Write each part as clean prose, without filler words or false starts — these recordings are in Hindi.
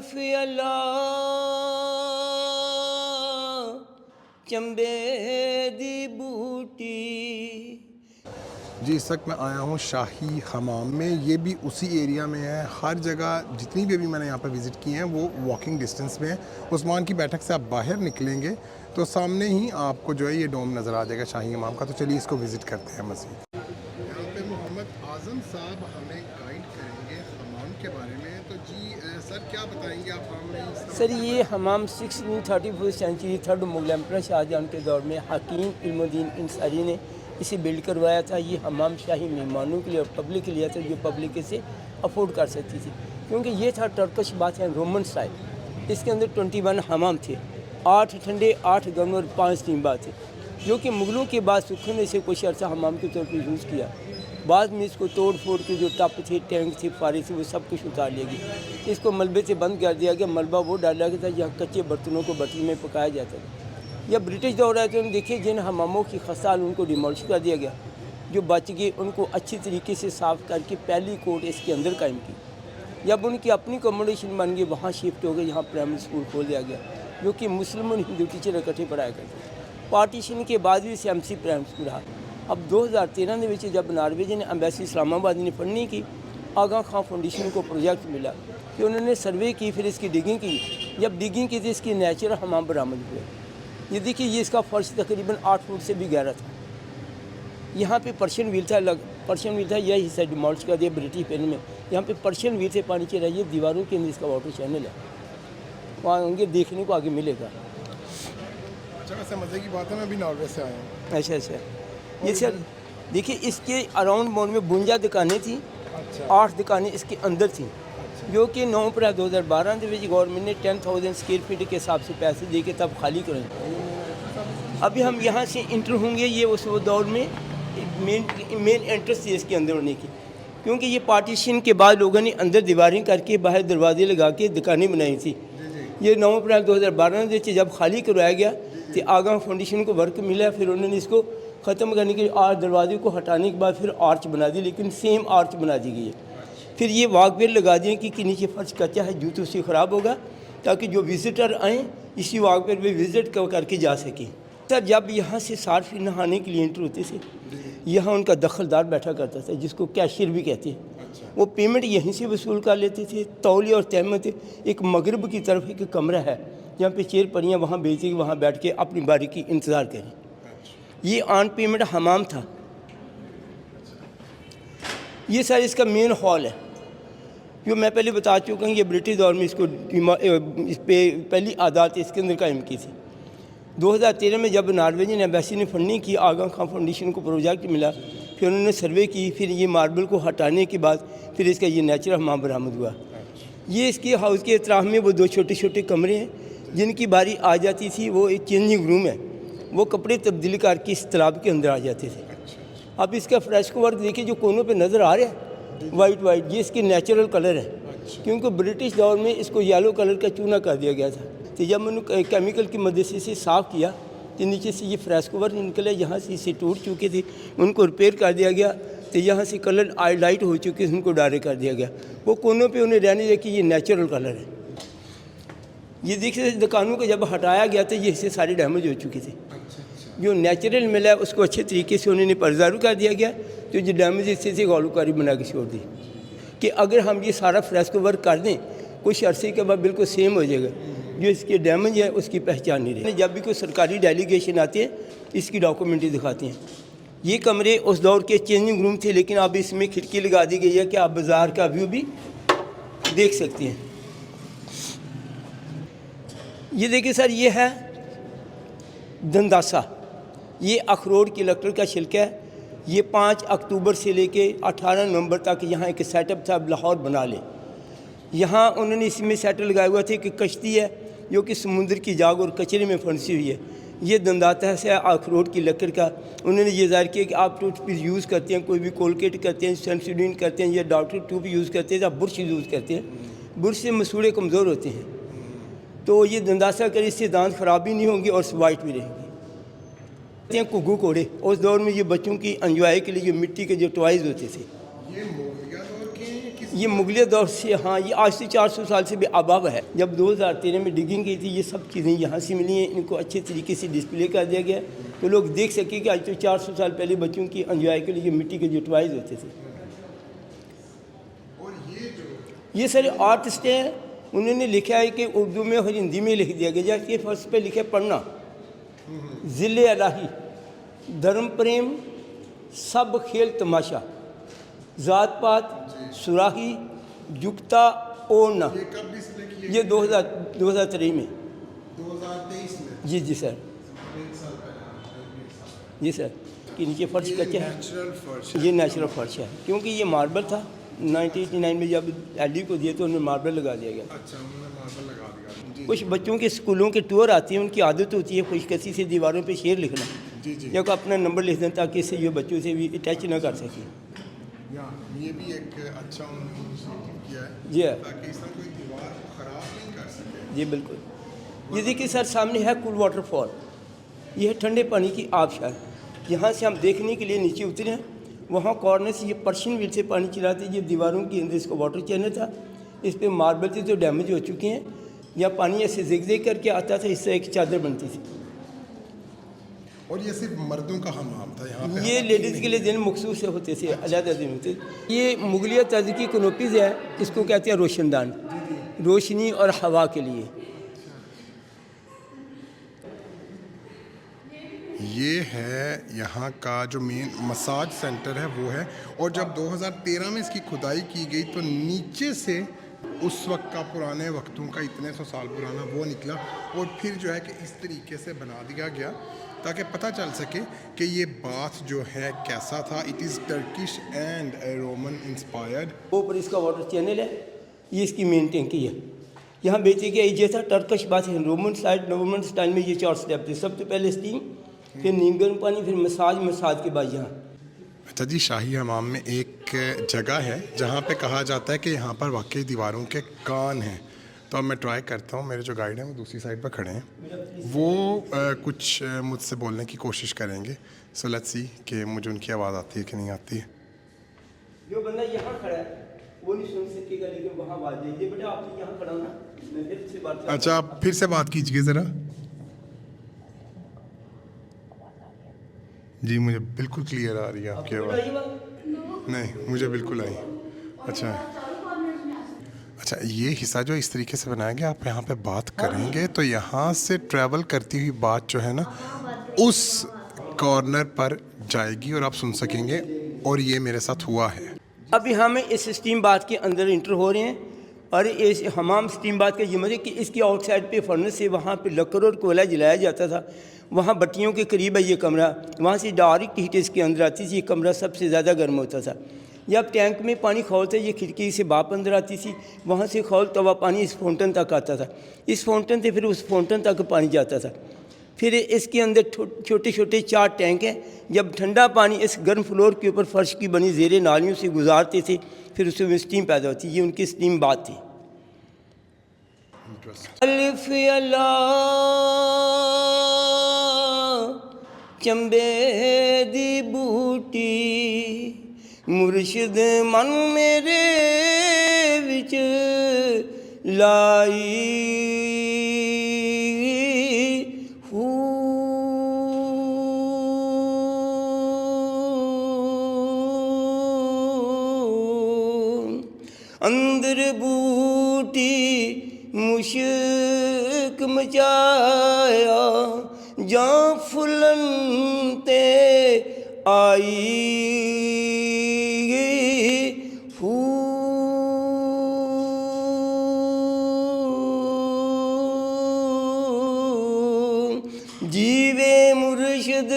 अल्फ अल्लाह चंबे दी बूटी। जी इस वक्त मैं आया हूँ शाही हमाम में। ये भी उसी एरिया में है। हर जगह जितनी भी अभी मैंने यहाँ पर विज़िट की हैं वो वॉकिंग डिस्टेंस में है। उस्मान की बैठक से आप बाहर निकलेंगे तो सामने ही आपको जो है ये डोम नज़र आ जाएगा शाही हमाम का। तो चलिए इसको विज़िट करते हैं मज़ीद। यहाँ पे मोहम्मद आज़म साहब हमें गाइड करेंगे हमाम के बारे में। तो जी सर क्या बताएंगे आप हमाम में? सर ये हमाम 1634 century third Mughal emperor Shahjahan के दौर में हकीम इल्मुद्दीन इंसारी ने इसे बिल्ड करवाया था। ये हमाम शाही मेहमानों के लिए और पब्लिक के लिए था जो पब्लिक इसे अफोर्ड कर सकती थी, क्योंकि ये था टर्किश बात है रोमन स्टाइल। इसके अंदर 21 हमाम थे, 8 ठंडे 8 गर्म और 5 टीम्बा थे, जो कि मुगलों के बाद सुख ने इसे कुछ अर्सा हमाम के तौर पर यूज़ किया। बाद में इसको तोड़ फोड़ के जो टप थे, टैंक थे, फारे थे, वो सब कुछ उतार लिया गया। इसको मलबे से बंद कर दिया गया। मलबा वो डाला गया था जहाँ कच्चे बर्तनों को भट्टी में पकाया जाता था। या ब्रिटिश दौर है तो देखिए जिन हमामों की खसाल उनको डिमोलिश कर दिया गया। जो बच गए उनको अच्छी तरीके से साफ़ करके पहली कोर्ट इसके अंदर कायम की। जब उनकी अपनी अकोमोडेशन बन गई वहाँ शिफ्ट हो गए। यहाँ प्राइमरी स्कूल खोल दिया गया जो कि मुस्लिम और हिंदू टीचर इकट्ठे पढ़ाया करते थे। पार्टीशन के बाद भी CMC प्राइमरी स्कूल रहा। अब 2013 के जब नार्वे ने एम्बेसी इस्लामाबाद ने फंडिंग की, आगा खां फाउंडेशन को प्रोजेक्ट मिला कि उन्होंने सर्वे की, फिर इसकी डिगिंग की। जब डिगिंग की तो इसकी नेचुरल हमाम बरामद हुए। ये देखिए ये इसका फर्श तकरीबन 8 फुट से भी गहरा था। यहाँ पे पर्शियन व्हील था, पर्शियन व्हील था, यह हिस्सा डिमोलिश कर दिया ब्रिटिश पेन में। यहाँ पे पर्शियन व्हील से पानी चल रहा है। ये दीवारों के अंदर इसका वाटर चैनल है, वहाँ होंगे देखने को आगे मिलेगा। अच्छा वैसे मज़े की बात है, मैं अभी नॉर्वे से आया हूँ। अच्छा ये सर देखिए इसके अराउंड मोड में 52 दुकानें थी। अच्छा। 8 दुकानें इसके अंदर थी, जो कि 9 अप्रैल 2012 के गवर्नमेंट ने 10,000 स्क्वायर फीट के हिसाब से पैसे दे के तब खाली करें। अभी हम यहाँ से इंटर होंगे। ये उस दौर में मेन एंट्रेंस थी इसके अंदर होने की, क्योंकि ये पार्टीशन के बाद लोगों ने अंदर दीवारें करके बाहर दरवाजे लगा के दुकानें बनाई थी। ये 9 अप्रैल 2012 से जब खाली करवाया गया तो आगा फाउंडेशन को वर्क मिला। फिर उन्होंने इसको ख़त्म करने के लिए 8 दरवाजे को हटाने के बाद फिर आर्च बना दी, लेकिन सेम आर्च बना दी गई है। फिर ये वॉकवे लगा दिए कि नीचे फर्श कच्चा है, जूतों से ख़राब होगा, ताकि जो विज़िटर आएँ इसी वॉकवे पे विज़िट करके जा सकें। सर जब यहाँ से सार्फी नहाने के लिए एंटर होते थे, यहाँ उनका दखलदार बैठा करता था जिसको कैशियर भी कहते हैं। वो पेमेंट यहीं से वसूल कर लेते थे। तौलिया और तहमत एक मगरब की तरफ एक कमरा है जहाँ पे चेयर पड़ियाँ, वहाँ बेचती, वहाँ बैठ के अपनी बारी की इंतज़ार करें। ये ऑन पेमेंट हमाम था। ये सर इसका मेन हॉल है जो मैं पहले बता चुका हूँ। ये ब्रिटिश दौर में इसको इस पे पहली आदात इसके अंदर कायम की थी। 2013 में जब नॉर्वेजियन एम्बेसी ने फंडिंग की, आगा खां फाउंडेशन को प्रोजेक्ट मिला, फिर उन्होंने सर्वे की, फिर ये मार्बल को हटाने के बाद फिर इसका ये नेचुरल हमाम बरामद हुआ। ये इसके हाउस के इतराफ़ में वो 2 छोटे छोटे कमरे हैं जिनकी बारी आ जाती थी। वो एक चेंजिंग रूम है, वो कपड़े तब्दील करके इस तालाब के अंदर आ जाते थे। अब इसका फ्रेस्को वर्क देखिए जो कोनों पे नज़र आ रहा है वाइट, ये इसके नेचुरल कलर है, क्योंकि ब्रिटिश दौर में इसको येलो कलर का चूना कर दिया गया था। तो जब मैंने केमिकल की मदद से इसे साफ़ किया तो नीचे से ये फ्रेस्को वर्क निकले, यहाँ से इसे टूट चुके थे, उनको रिपेयर कर दिया गया। तो यहाँ से कलर लाइट हो चुके थे, उनको डायरेक्ट कर दिया गया। वो कोनों पे उन्हें रहने दिया कि ये नेचुरल कलर है। ये देखिए दुकानों को जब हटाया गया तो ये हिस्से सारे डैमेज हो चुके थे। जो नेचुरल मिला उसको अच्छे तरीके से उन्होंने प्रिजर्व कर दिया गया। तो जो डैमेज हिस्से से गौलकारी बना के छोड़ दी कि अगर हम ये सारा फ्रेस्को वर्क कर दें कुछ अरसे के बाद बिल्कुल सेम हो जाएगा। जो इसके डैमेज है उसकी पहचान नहीं रही। जब भी कोई सरकारी डेलीगेशन आती है इसकी डॉक्यूमेंट्री दिखाते हैं। ये कमरे उस दौर के चेंजिंग रूम थे, लेकिन अब इसमें खिड़की लगा दी गई है कि आप बाज़ार का व्यू भी देख सकते हैं। ये देखिए सर ये है दंदासा, ये अखरोट की लकड़ का छिलका है। ये 5 अक्टूबर से लेके 18 नवंबर तक यहाँ एक सेटअप था लाहौर बना ले। यहाँ उन्होंने इसमें सेटल लगाया हुआ था कि कश्ती है जो कि समुद्र की जाग और कचरे में फंसी हुई है। ये दंदाता है अखरोट की लकड़ का। उन्होंने ये ज़ाहिर किया कि आप टूथपेस्ट यूज़ करते हैं, कोई भी कोलगेट करते हैं, सेंसोडाइन करते हैं या डॉक्टर ट्यूब यूज़ करते हैं या बुरश यूज़ करते हैं। बुरश से मसूड़े कमज़ोर होते हैं, तो ये दंदासा कर इससे दांत ख़राब भी नहीं होंगे और वाइट भी रहेंगे। कुग्गू कोड़े उस दौर में ये बच्चों की एंजॉय के लिए जो मिट्टी के जो टॉयज़ होते थे, ये मुगलिया दौर से, हाँ, ये आज से 400 साल से भी अबाब है। जब 2013 में डिगिंग की थी, ये सब चीज़ें यहाँ से मिली हैं। इनको अच्छे तरीके से डिस्प्ले कर दिया गया तो लोग देख सके कि आज तो 400 साल पहले बच्चों की एंजॉय के लिए मिट्टी के जो टॉयज़ होते थे। और ये सारे आर्टिस्ट हैं, उन्होंने लिखा है कि उर्दू में और हिंदी में लिख दिया गया। जैसे फर्स्ट पे लिखे पढ़ना, ज़िले अलाही, धर्म प्रेम, सब खेल तमाशा, ज़ात पात, सुराही, जुगता ओढ़ना। ये कब डिस्प्ले किए? ये 2023 में। 2023 में? जी सर, एक साल पहले। जी सर। कि नीचे फर्श कच्चा है, नेचुरल फर्श ये नेचुरल फर्श है, क्योंकि ये मार्बल था। 1989 में जब एलडी को दिए तो उन्हें मार्बल लगा दिया गया। अच्छा, उन्होंने मार्बल लगा दिया। जी कुछ बच्चों के स्कूलों के टूर आती हैं, उनकी आदत होती है खुशकसी से दीवारों पे शेर लिखना, जी जी। या को अपना नंबर लिख दें ताकि इससे ये बच्चों से भी अटैच ना कर सकें। ये भी एक अच्छा उन्होंने किया है जी हाँ, ताकि इस तरह कोई दीवार ख़राब नहीं कर सके। जी बिल्कुल। ये देखिए सर, सामने है कूल वाटरफॉल, ये है ठंडे पानी की आबशार। यहाँ से हम देखने के लिए नीचे उतरे हैं, वहाँ कॉर्नर से ये पर्शियन व्हील से पानी चलाते, ये दीवारों के अंदर इसको वाटर चैनल था, इस पर मार्बल थे जो डैमेज हो चुके हैं। या पानी ऐसे जिग करके आता था, इससे एक चादर बनती थी। और ये सिर्फ मर्दों का हमाम था यहाँ पे? ये लेडीज़ के लिए दिन मखसूस होते थे, अलग दिन होते थे। ये मुगलिया तर्ज की कनोपीज़ है, इसको कहते हैं रोशनदान, रोशनी और हवा के लिए। ये है यहाँ का जो मेन मसाज सेंटर है वो है। और जब 2013 में इसकी खुदाई की गई तो नीचे से उस वक्त का पुराने वक्तों का इतने सौ साल पुराना वो निकला, और फिर जो है कि इस तरीके से बना दिया गया ताकि पता चल सके कि ये बाथ जो है कैसा था। It is Turkish and Roman inspired. वो पर इसका वाटर चैनल है, ये इसकी मेन टैंकी है। यहाँ बेचे गया ये था टर्किश बाथ है, रोमन स्टाइल में। ये 4 स्टेप थे, सबसे पहले स्टीम, फिर नीम गर्म पानी, फिर मसाज के बाद यहाँ। अच्छा जी, शाही हमाम में एक जगह है जहाँ पे कहा जाता है कि यहाँ पर वाकई दीवारों के कान हैं। तो अब मैं ट्राई करता हूँ, मेरे जो गाइड हैं वो दूसरी साइड पर खड़े हैं, वो कुछ मुझसे बोलने की कोशिश करेंगे। सो लेट्स सी कि मुझे उनकी आवाज़ आती है कि नहीं आती है। जो बंदा यहाँ खड़ा है वो नहीं सुन सकेगा, लेकिन वहाँ आवाज़ दीजिए। बेटा आप यहाँ खड़ा हो ना, मैं फिर से बात। अच्छा, आप फिर से बात कीजिए ज़रा। जी, मुझे बिल्कुल क्लियर आ रही है आपकी आवाज़। नहीं, मुझे बिल्कुल आई। अच्छा, ये हिस्सा जो इस तरीके से बनाया गया, आप यहाँ पे बात करेंगे तो यहाँ से ट्रैवल करती हुई बात जो है ना उस कॉर्नर पर जाएगी और आप सुन सकेंगे, और ये मेरे साथ हुआ है। अभी हम इस स्टीम बाथ के अंदर इंटर हो रहे हैं, और इस हमाम स्टीम बाथ का ये मतलब कि इसकी आउटसाइड पे फर्नेस से वहाँ पे लकड़ और कोयला जलाया जाता था। वहाँ भट्टियों के करीब है ये कमरा, वहाँ से डायरेक्ट हीट इसके अंदर आती थी। ये कमरा सबसे ज़्यादा गर्म होता था। जब टैंक में पानी खौलते, ये खिड़की से भाप अंदर आती थी, वहाँ से खौलता हुआ पानी इस फाउंटेन तक आता था। इस फाउंटेन से फिर उस फाउंटेन तक पानी जाता था। फिर इसके अंदर छोटे छोटे 4 टैंक हैं। जब ठंडा पानी इस गर्म फ्लोर के ऊपर फर्श की बनी ज़ेरे नालियों से गुजारते थे, फिर उसमें स्टीम पैदा होती। ये उनकी स्टीम बात थी। अलिफ अल्लाह चंबे दी बूटी, मुर्शिद मन मेरे विच लाई हू। अंदर बूटी मुश्क मचाया, जां फुलन ते आई हू। जीवे मुर्शिद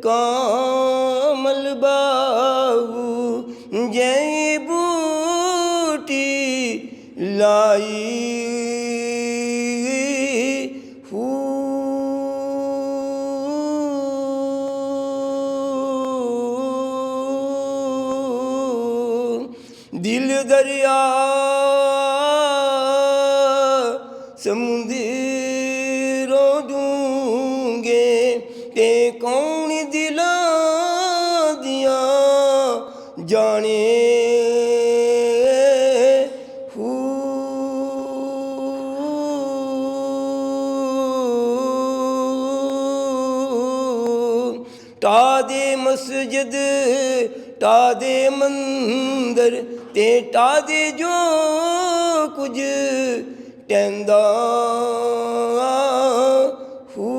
कामल बाबू, जय बूटी लाई हू। दिल दरिया समुंदरों डूंगे, ते कौन दिलां दियां जाने ਢਾ ਦੇ ਮਸਜਿਦ ਢਾ ਦੇ ਮੰਦਰ ਤੇ ਢਾ ਦੇ ਜੋ ਕੁਝ ਟੈਂਦਾ ਹੂ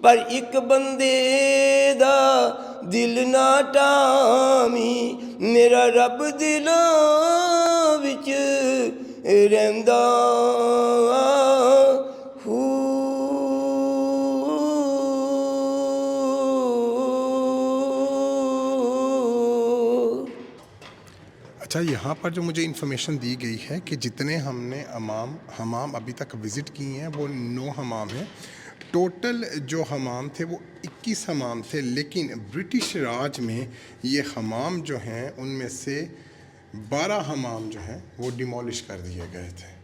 ਪਰ ਇੱਕ ਬੰਦੇ ਦਾ ਦਿਲ ਨਾ ਟਾਵੀ ਮੇਰਾ ਰੱਬ ਦਿਲਾਂ ਵਿੱਚ ਰਹਿੰਦਾ ਹੂ अच्छा, यहाँ पर जो मुझे इन्फॉर्मेशन दी गई है कि जितने हमने हमाम अभी तक विज़िट किए हैं वो 9 हमाम हैं। टोटल जो हमाम थे वो 21 हमाम थे, लेकिन ब्रिटिश राज में ये हमाम जो हैं उनमें से 12 हमाम जो हैं वो डिमोलिश कर दिए गए थे।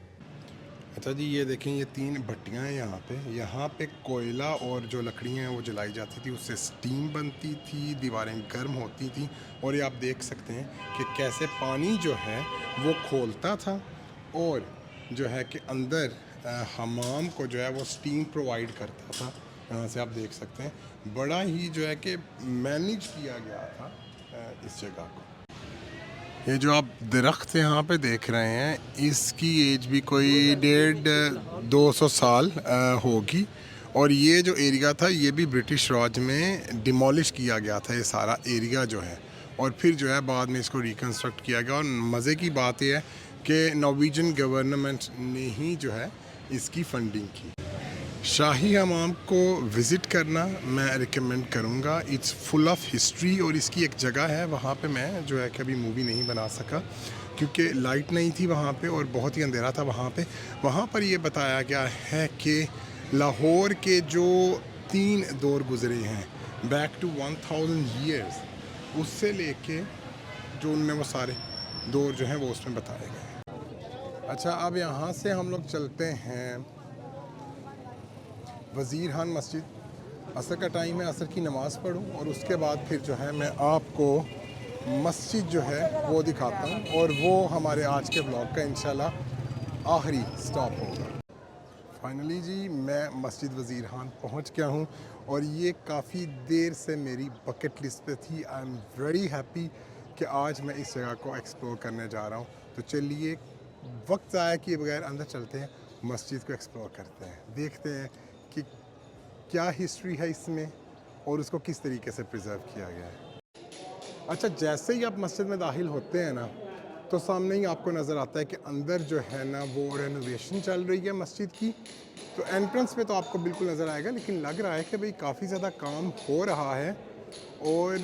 अच्छा जी, ये देखें, ये 3 भट्टियाँ हैं यहाँ पे कोयला और जो लकड़ियाँ हैं वो जलाई जाती थी, उससे स्टीम बनती थी, दीवारें गर्म होती थी। और ये आप देख सकते हैं कि कैसे पानी जो है वो खोलता था और जो है कि अंदर हमाम को जो है वो स्टीम प्रोवाइड करता था। यहाँ से आप देख सकते हैं बड़ा ही जो है कि मैनेज किया गया था इस जगह को। ये जो आप दरख्त यहाँ पे देख रहे हैं, इसकी एज भी कोई 150-200 साल होगी। और ये जो एरिया था ये भी ब्रिटिश राज में डिमोलिश किया गया था, ये सारा एरिया जो है, और फिर जो है बाद में इसको रिकन्स्ट्रक्ट किया गया। और मज़े की बात यह है कि नॉर्वेजियन गवर्नमेंट ने ही जो है इसकी फंडिंग की। शाही हमाम को विज़िट करना मैं रिकमेंड करूँगा। It's full of history. और इसकी एक जगह है, वहाँ पे मैं जो है कि अभी मूवी नहीं बना सका क्योंकि लाइट नहीं थी वहाँ पे और बहुत ही अंधेरा था वहाँ पर ये बताया गया है कि लाहौर के जो 3 दौर गुज़रे हैं, बैक टू 1000 ईयर्स, उससे लेके जो उनमें वो सारे दौर जो हैं वो उसमें बताए गए। अच्छा, अब यहाँ से हम लोग चलते हैं वज़ीर खान मस्जिद। असर का टाइम है, असर की नमाज़ पढ़ूं और उसके बाद फिर जो है मैं आपको मस्जिद जो है वो दिखाता हूँ और वो हमारे आज के ब्लॉग का इंशाल्लाह आखिरी स्टॉप होगा। फाइनली जी, मैं मस्जिद वज़ीर खान पहुँच गया हूँ और ये काफ़ी देर से मेरी बकेट लिस्ट पे थी। आई एम वेरी हैप्पी कि आज मैं इस जगह को एक्सप्लोर करने जा रहा हूँ। तो चलिए, वक्त ज़ाया किए बगैर अंदर चलते हैं, मस्जिद को एक्सप्लोर करते हैं, देखते हैं कि क्या हिस्ट्री है इसमें और उसको किस तरीके से प्रिजर्व किया गया है। अच्छा, जैसे ही आप मस्जिद में दाखिल होते हैं ना, तो सामने ही आपको नज़र आता है कि अंदर जो है ना वो रेनोवेशन चल रही है मस्जिद की। तो एंट्रेंस में तो आपको बिल्कुल नज़र आएगा, लेकिन लग रहा है कि भाई काफ़ी ज़्यादा काम हो रहा है और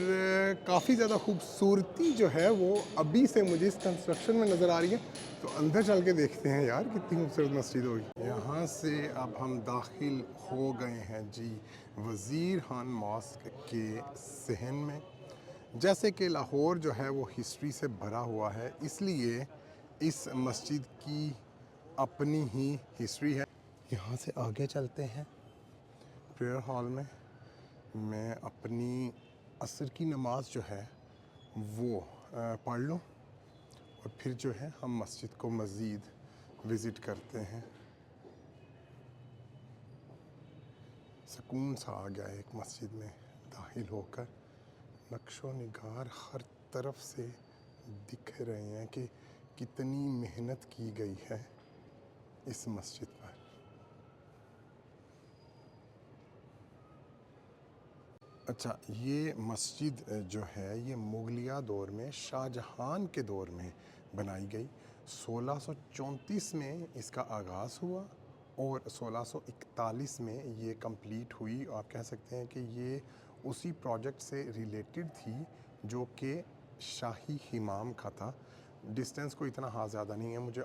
काफ़ी ज़्यादा खूबसूरती जो है वो अभी से मुझे इस कंस्ट्रक्शन में नज़र आ रही है। तो अंदर चल के देखते हैं यार कितनी खूबसूरत मस्जिद होगी। यहाँ से अब हम दाखिल हो गए हैं जी वज़ीर खान मॉस्क के सहन में। जैसे कि लाहौर जो है वो हिस्ट्री से भरा हुआ है, इसलिए इस मस्जिद की अपनी ही हिस्ट्री है। यहाँ से आगे चलते हैं प्रेयर हॉल में। मैं अपनी असर की नमाज जो है वो पढ़ लूँ और फिर जो है हम मस्जिद को मज़ीद विज़िट करते हैं। सुकून सा आ गया है एक मस्जिद में दाखिल होकर। नक्शो निगार हर तरफ से दिख रहे हैं कि कितनी मेहनत की गई है इस मस्जिद पर। अच्छा, ये मस्जिद जो है ये मुगलिया दौर में शाहजहां के दौर में बनाई गई। 1634 में इसका आगाज़ हुआ और 1641 में ये कंप्लीट हुई। आप कह सकते हैं कि ये उसी प्रोजेक्ट से रिलेटेड थी जो कि शाही हिमाम का था। डिस्टेंस को इतना ज़्यादा नहीं है, मुझे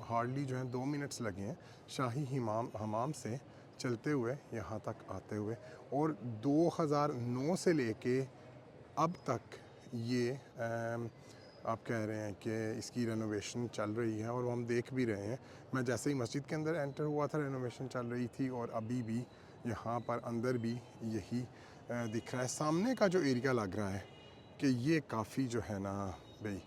हार्डली जो है 2 मिनट्स लगे हैं शाही हमाम से चलते हुए यहाँ तक आते हुए। और 2009 से लेके अब तक ये आप कह रहे हैं कि इसकी रेनोवेशन चल रही है और वो हम देख भी रहे हैं। मैं जैसे ही मस्जिद के अंदर एंटर हुआ था रेनोवेशन चल रही थी और अभी भी यहाँ पर अंदर भी यही दिख रहा है। सामने का जो एरिया लग रहा है कि ये काफ़ी जो है ना भाई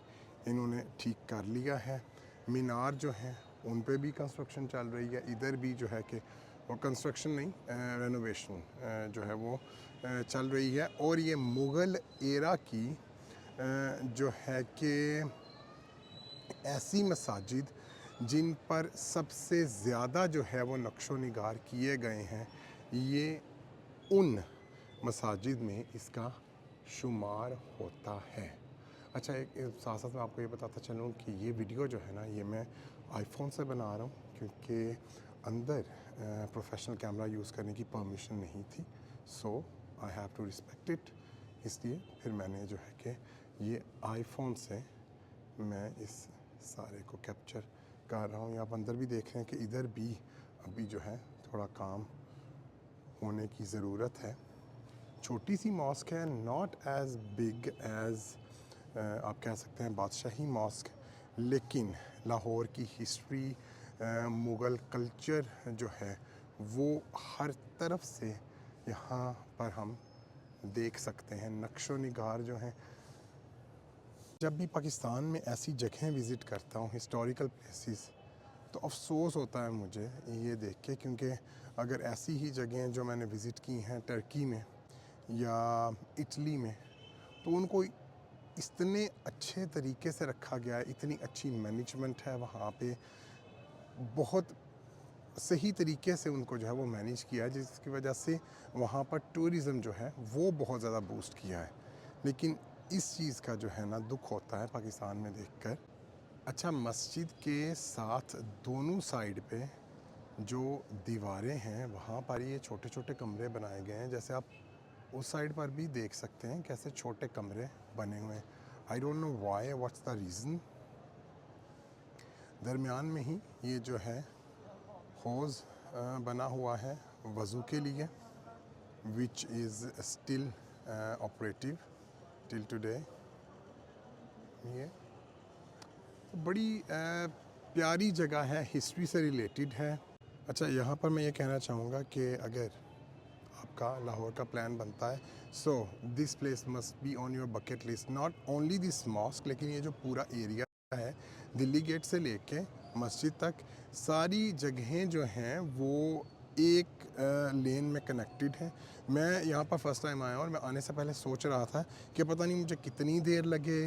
इन्होंने ठीक कर लिया है। मीनार जो है उन पे भी कंस्ट्रक्शन चल रही है। इधर भी जो है कि वो कंस्ट्रक्शन नहीं, रेनोवेशन जो है वो चल रही है। और ये मुग़ल एरा की जो है कि ऐसी मसाजिद जिन पर सबसे ज़्यादा जो है वो नक्शो निगार किए गए हैं, ये उन मसाजिद में इसका शुमार होता है। अच्छा, एक साथ साथ मैं आपको ये बताता चलूँ कि ये वीडियो जो है ना, ये मैं आईफोन से बना रहा हूँ क्योंकि अंदर प्रोफेशनल कैमरा यूज़ करने की परमिशन नहीं थी। So I have to respect it. इसलिए फिर मैंने जो है कि ये आईफोन से मैं इस सारे को कैप्चर कर रहा हूँ। आप अंदर भी देख रहे हैं कि इधर भी अभी जो है थोड़ा काम होने की ज़रूरत है। छोटी सी मॉस्क है, नॉट एज़ बिग एज़ आप कह सकते हैं बादशाही मॉस्क, लेकिन लाहौर की हिस्ट्री, मुग़ल कल्चर जो है वो हर तरफ से यहाँ पर हम देख सकते हैं। नक्शो निगार जो हैं, जब भी पाकिस्तान में ऐसी जगहें विज़िट करता हूँ, हिस्टोरिकल प्लेसेस, तो अफसोस होता है मुझे ये देख के, क्योंकि अगर ऐसी ही जगहें जो मैंने विज़िट की हैं टर्की में या इटली में, तो उनको इतने अच्छे तरीके से रखा गया है, इतनी अच्छी मैनेजमेंट है वहाँ पे, बहुत सही तरीके से उनको जो है वो मैनेज किया है, जिसकी वजह से वहाँ पर टूरिज़म जो है वो बहुत ज़्यादा बूस्ट किया है। लेकिन इस चीज़ का जो है ना दुख होता है पाकिस्तान में देखकर। अच्छा, मस्जिद के साथ दोनों साइड पे जो दीवारें हैं वहाँ पर ये छोटे छोटे कमरे बनाए गए हैं। जैसे आप उस साइड पर भी देख सकते हैं कैसे छोटे कमरे बने हुए हैं। I don't know why, what's the reason. दरमियान में ही ये जो है हौज़ बना हुआ है वज़ू के लिए, which is still operative till today. ये तो बड़ी प्यारी जगह है, हिस्ट्री से रिलेटेड है। अच्छा, यहाँ पर मैं ये कहना चाहूँगा कि अगर आपका लाहौर का प्लान बनता है, so this place must be on your bucket list. Not only this mosque, लेकिन ये जो पूरा एरिया है दिल्ली गेट से लेके मस्जिद तक, सारी जगहें जो हैं वो एक लेन में कनेक्टेड हैं। मैं यहाँ पर फ़र्स्ट टाइम आया और मैं आने से पहले सोच रहा था कि पता नहीं मुझे कितनी देर लगे,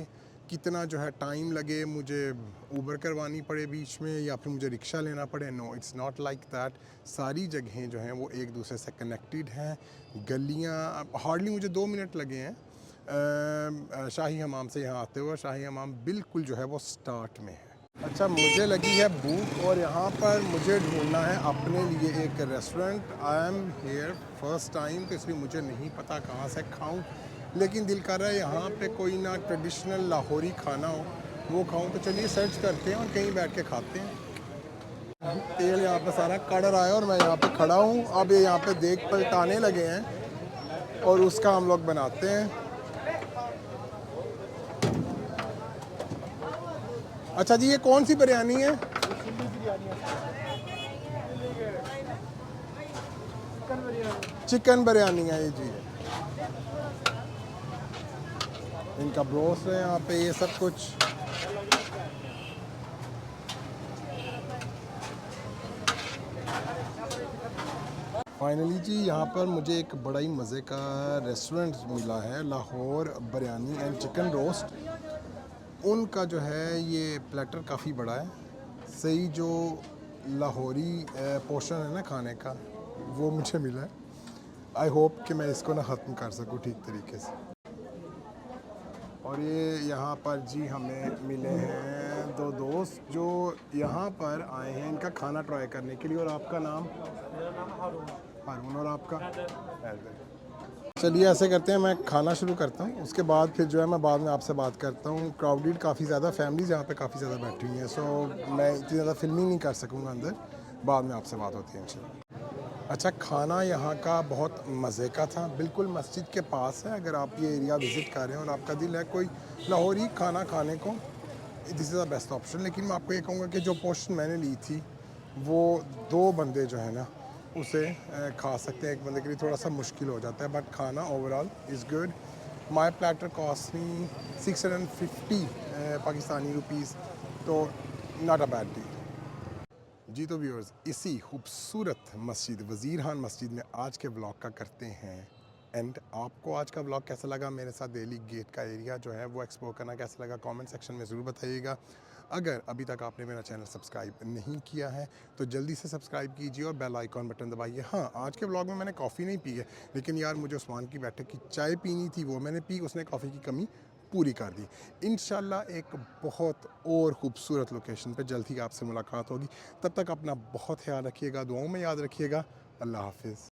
कितना जो है टाइम लगे, मुझे ऊबर करवानी पड़े बीच में या फिर मुझे रिक्शा लेना पड़े। No, it's not like that. सारी जगहें जो हैं वो एक दूसरे से कनेक्टेड हैं। गलियाँ, हार्डली मुझे 2 मिनट लगे हैं शाही हमाम से यहाँ आते हुए। शाही हमाम बिल्कुल जो है वो स्टार्ट में है। अच्छा, मुझे लगी है भूख और यहाँ पर मुझे ढूंढना है अपने लिए एक restaurant. I am here first time, तो इसलिए मुझे नहीं पता कहाँ से खाऊं, लेकिन दिल कर रहा है यहाँ पे कोई ना ट्रेडिशनल लाहौरी खाना हो वो खाऊं। तो चलिए सर्च करते हैं और कहीं बैठ के खाते हैं। तेल यहाँ पे सारा कड़ रहा है और मैं यहाँ पे खड़ा हूँ। अब ये यहाँ पे देख पलटाने लगे हैं और उसका हम लोग बनाते हैं। अच्छा जी, ये कौन सी बिरयानी है? चिकन बिरयानी है ये जी। इनका ब्रोस्ट है यहाँ पे, ये सब कुछ। फाइनली जी, यहाँ पर मुझे एक बड़ा ही मज़े का रेस्टोरेंट मिला है, Lahore biryani and chicken roast. उनका जो है ये प्लेटर काफ़ी बड़ा है। सही जो लाहौरी पोर्शन है ना खाने का, वो मुझे मिला है। आई होप कि मैं इसको ना ख़त्म कर सकूँ ठीक तरीके से। और ये यहाँ पर जी हमें मिले हैं 2 दोस्त जो यहाँ पर आए हैं इनका खाना ट्राई करने के लिए। और आपका नाम? मेरा नाम हारून। और आपका? चलिए ऐसे करते हैं, मैं खाना शुरू करता हूँ, उसके बाद फिर जो है मैं बाद में आपसे बात करता हूँ। क्राउडेड काफ़ी ज़्यादा, फैमिलीज़ यहाँ पे काफ़ी ज़्यादा बैठी हुई हैं, सो मैं इतनी ज़्यादा फिल्मिंग नहीं कर सकूँगा अंदर। बाद में आपसे बात होती है इंशाल्लाह। अच्छा, खाना यहाँ का बहुत मज़े का था, बिल्कुल मस्जिद के पास है। अगर आप ये एरिया विज़िट कर रहे हैं और आपका दिल है कोई लाहौरी खाना खाने को, this is the best option. लेकिन मैं आपको ये कहूँगा कि जो पोर्शन मैंने ली थी वो 2 बंदे जो है ना उसे खा सकते हैं, एक बंदे के लिए थोड़ा सा मुश्किल हो जाता है, बट खाना overall is good. My platter cost me 650 Pakistani rupees, तो नॉट अ बैड डील। जी तो व्यूअर्स, इसी खूबसूरत मस्जिद वज़ीर खान मस्जिद में आज के व्लॉग का करते हैं एंड। आपको आज का व्लॉग कैसा लगा? मेरे साथ दिल्ली गेट का एरिया जो है वो एक्सप्लोर करना कैसा लगा, कमेंट सेक्शन में ज़रूर बताइएगा। अगर अभी तक आपने मेरा चैनल सब्सक्राइब नहीं किया है तो जल्दी से सब्सक्राइब कीजिए और बेल आइकॉन बटन दबाइए। हाँ, आज के व्लॉग में मैंने कॉफ़ी नहीं पी है, लेकिन यार मुझे उस्मान की बैठक की चाय पीनी थी, वो मैंने पी, उसने कॉफ़ी की कमी पूरी कर दी। इंशाल्लाह एक बहुत और ख़ूबसूरत लोकेशन पे जल्द ही आपसे मुलाकात होगी। तब तक अपना बहुत ख्याल रखिएगा, दुआओं में याद रखिएगा। अल्लाह हाफ़िज़।